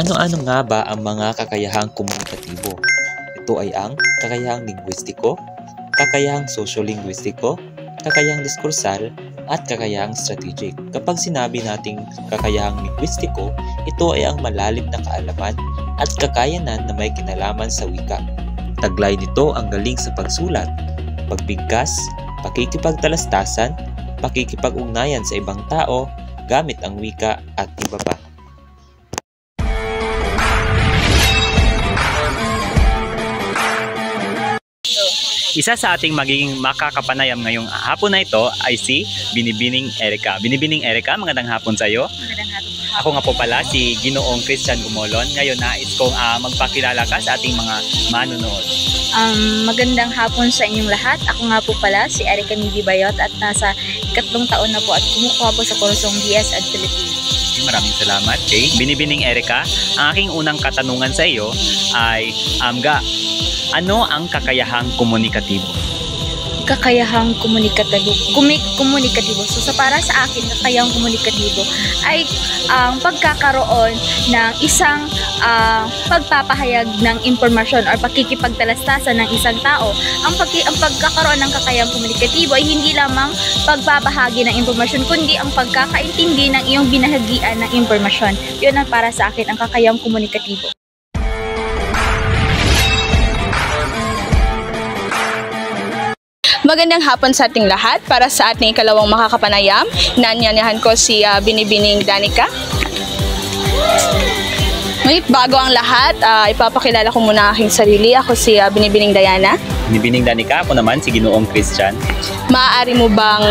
Ano-ano nga ba ang mga kakayahang komunikatibo? Ito ay ang kakayahang lingwistiko, kakayahang sosyo-lingwistiko, kakayahang diskursal, at kakayahang strategic. Kapag sinabi nating kakayahang lingwistiko, ito ay ang malalim na kaalaman at kakayanan na may kinalaman sa wika. Taglay nito ang galing sa pagsulat, pagbigkas, pakikipagtalastasan, pakikipag-ugnayan sa ibang tao, gamit ang wika at iba pa. Isa sa ating magiging makakapanayam ngayong hapon na ito ay si Binibining Erica. Binibining Erica, magandang hapon sa iyo. Magandang hapon. Ako nga po pala si Ginoong Christian Gumolon. Ngayon nais kong magpakilala ka sa ating mga manonood. Magandang hapon sa inyong lahat. Ako nga po pala si Erica Midi Bayot at nasa 3 taon na po at kumukuha po sa kursong BS at Philippines. Maraming salamat kay Binibining Erica. Ang aking unang katanungan sa iyo ay, ano ang kakayahang komunikatibo? Kakayahang komunikatibo. Komunikatibo. So para sa akin, kakayahang komunikatibo ay ang pagkakaroon ng isang pagpapahayag ng impormasyon or pakikipagtalastasan ng isang tao. Ang pagkakaroon ng kakayahang komunikatibo ay hindi lamang pagbabahagi ng impormasyon, kundi ang pagkakaintindi ng iyong binahagian ng impormasyon. Yun ang para sa akin ang kakayahang komunikatibo. Magandang hapon sa ating lahat. Para sa ating ikalawang makakapanayam, nanyanyahan ko si Binibining Danica. Ngunit bago ang lahat, ipapakilala ko muna aking sarili. Ako si Binibining Diana. Binibining Danica, ako naman si Ginoong Christian. Maaari mo bang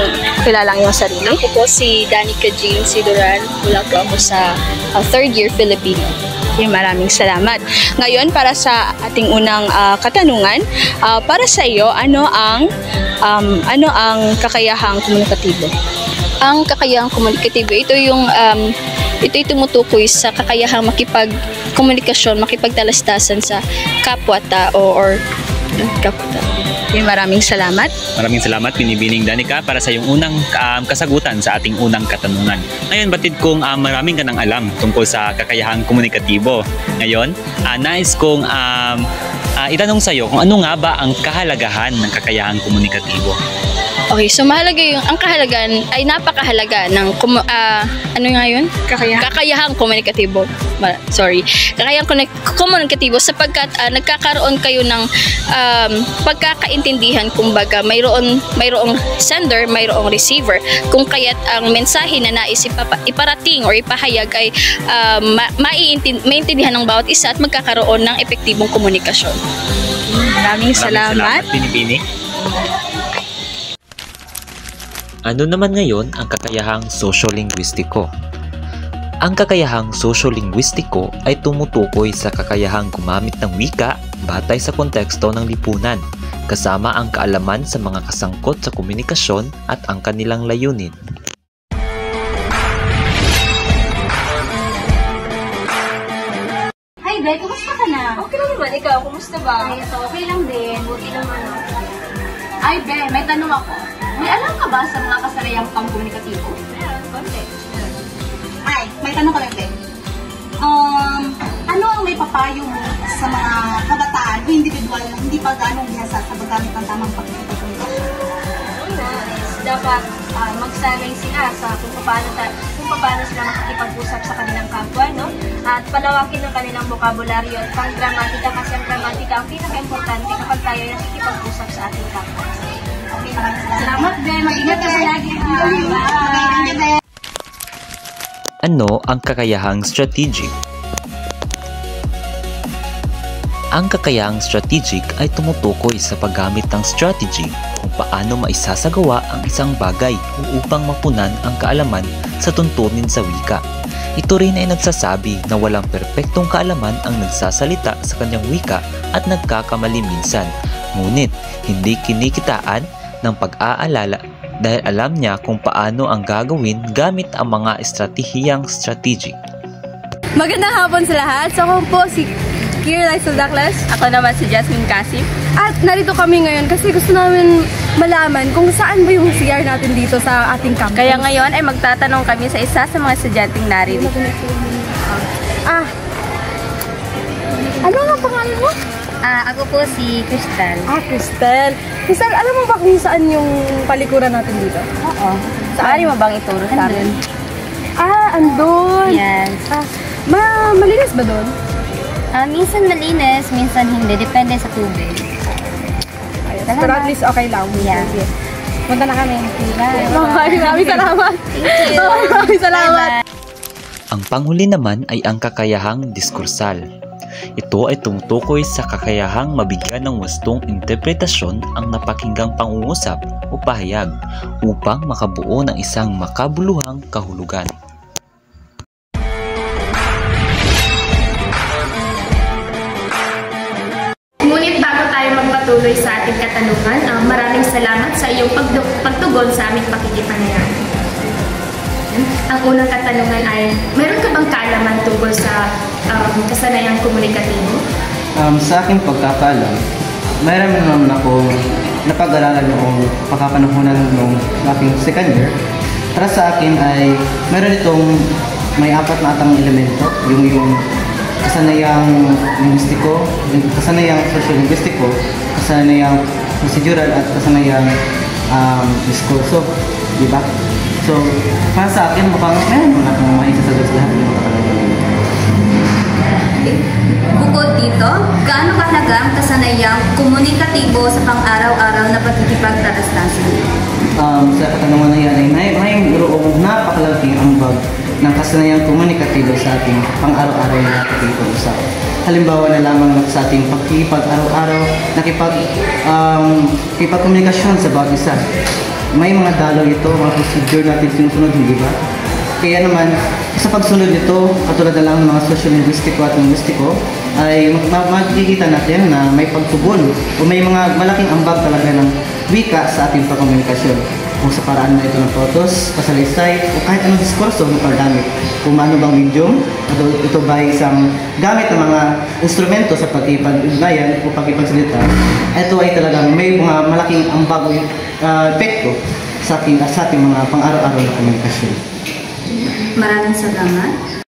kilala ang iyong sarili? Ako po si Danica Jean Sidoran. Mula po ako sa 3rd year Filipino. Maraming salamat. Ngayon, para sa ating unang katanungan, para sa iyo, ano ang kakayahang komunikatibo? Ang kakayahang komunikatibo, ito tumutukoy sa kakayahang makipagkomunikasyon, makipagtalastasan sa kapwa-tao or kapwa-tao. Maraming salamat. Maraming salamat, Binibining Danica, para sa iyong unang kasagutan sa ating unang katanungan. Ngayon, batid kong maraming ka nang alam tungkol sa kakayahang komunikatibo. Ngayon, nais kong itanong sa iyo kung ano nga ba ang kahalagahan ng kakayahang komunikatibo. Okay, so mahalaga ang kahalagan ay napakahalaga ng ano nga yun? Kakayahang komunikatibo. Kakayahang komunikatibo sapagkat nagkakaroon kayo ng pagkakaintindihan, kumbaga mayroong sender, mayroong receiver, kung kaya't ang mensahe na nais iparating or ipahayag ay maintindihan ng bawat isa at magkakaroon ng epektibong komunikasyon. Maraming salamat. Binibining. Ano naman ngayon ang kakayahang sosyo-lingwistiko? Ang kakayahang sosyo-lingwistiko ay tumutukoy sa kakayahang gumamit ng wika batay sa konteksto ng lipunan, kasama ang kaalaman sa mga kasangkot sa komunikasyon at ang kanilang layunin. Hi, Be, kumusta ka na? Okay lang naman. Ikaw, kumusta ba? Ay, okay lang din. Buti naman. Ay, Be, may tanong ako. May alam ka ba sa mga kasarayang pangkomunikatibo? Konti. Ay, may tanong ka lang, Be. Ano ang may papayo mo sa mga kabataan o individual na hindi pa ganong bihasa sa paggamit ng tamang pagkikipagkomunikasyon? Dapat magsanay sila sa kung paano sila makikipag-usap sa kanilang kapwa, no? At palawakin ng kanilang bokabularyo at pang-gramatika, kasi ang gramatika ang pinaka-importante kapag tayo nakikipag-usap sa ating kapwa. Okay, salamat, Be. Mag-ingat ka lagi. Bye! Ano ang kakayahang strategic? Ang kakayahang strategic ay tumutukoy sa paggamit ng strategy kung paano maisasagawa ang isang bagay upang mapunan ang kaalaman sa tuntunin sa wika. Ito rin ay nagsasabi na walang perpektong kaalaman ang nagsasalita sa kanyang wika at nagkakamali minsan, ngunit hindi kinikitaan ng pag-aalala dahil alam niya kung paano ang gagawin gamit ang mga estratehiyang strategic. Magandang hapon sa lahat. So ako po si Kira Lysel Douglas. Ako naman si Jasmine Casip. At narito kami ngayon kasi gusto namin malaman kung saan ba yung CR natin dito sa ating campus. Kaya ngayon ay magtatanong kami sa isa sa mga estudyanteng narito. Ano ang pangalan mo? Ako po si Crystal. Crystal. Crystal, alam mo ba kung saan yung palikuran natin dito? Oo. Maaari mo bang ituro sa amin? Andun. Yes. Malinis ba doon? Minsan malinis, minsan hindi. Depende sa tubig. Pero at least okay lang. Yeah. Sige. Punta na kami. Bye. Maraming salamat. Thank you. Maraming salamat. Ang panghuli naman ay ang kakayahang diskursal. Ito ay tumutukoy sa kakayahang mabigyan ng wastong interpretasyon ang napakinggang pangungusap o pahayag upang makabuo ng isang makabuluhang kahulugan. Ngunit bago tayo magpatuloy sa ating katanungan, maraming salamat sa iyong pagtugon sa aming pakikipanayan. Ang unang katanungan ay, meron ka bang kaalaman tungkol sa kasanayang komunikatibo? Sa aking pagkakalam, mayroon naman akong napag-aralan noong pagkapanahunan noong aking second year. Para sa akin ay meron itong may 4 na atang elemento, yung kasanayang linguistiko, kasanayang socio-linguistiko, kasanayang procedural at kasanayang diskurso, di ba? So, para sa akin, mukhang meron mo na kung maisasagot sa lahat ng mga katanungan. Bukod dito, gaano kahalaga ang kasanayang komunikatibo sa pang-araw-araw na pagkikipagtalastasan? Sa katanungan na yan ay may roong napakalaking ambag ng kasanayang komunikatibo sa ating pang-araw-araw na pagkikipag-usap. Halimbawa na lamang sa ating pagkikipag-araw-araw, nakipag-komunikasyon sa bawat isa. May mga dalaw ito, mga procedure natin sinusunod, hindi ba? Kaya naman, sa pagsunod nito, katulad na lang ng mga socio-linguistiko at linguistiko, ay makikita natin na may pagtugon o may mga malaking ambag talaga ng wika sa ating pagkomunikasyon. Kung sa paraan na ito ng photos, pasalaysay, o kahit anong diskurso ng paggamit. Kung ano bang medium, ito ba isang gamit ng mga instrumento sa pagkipag-ugnayan o pagkipagsalita, ito ay talagang may mga malaking ambag o epekto sa ating mga pang-araw-araw na komunikasyon. Maraming salamat.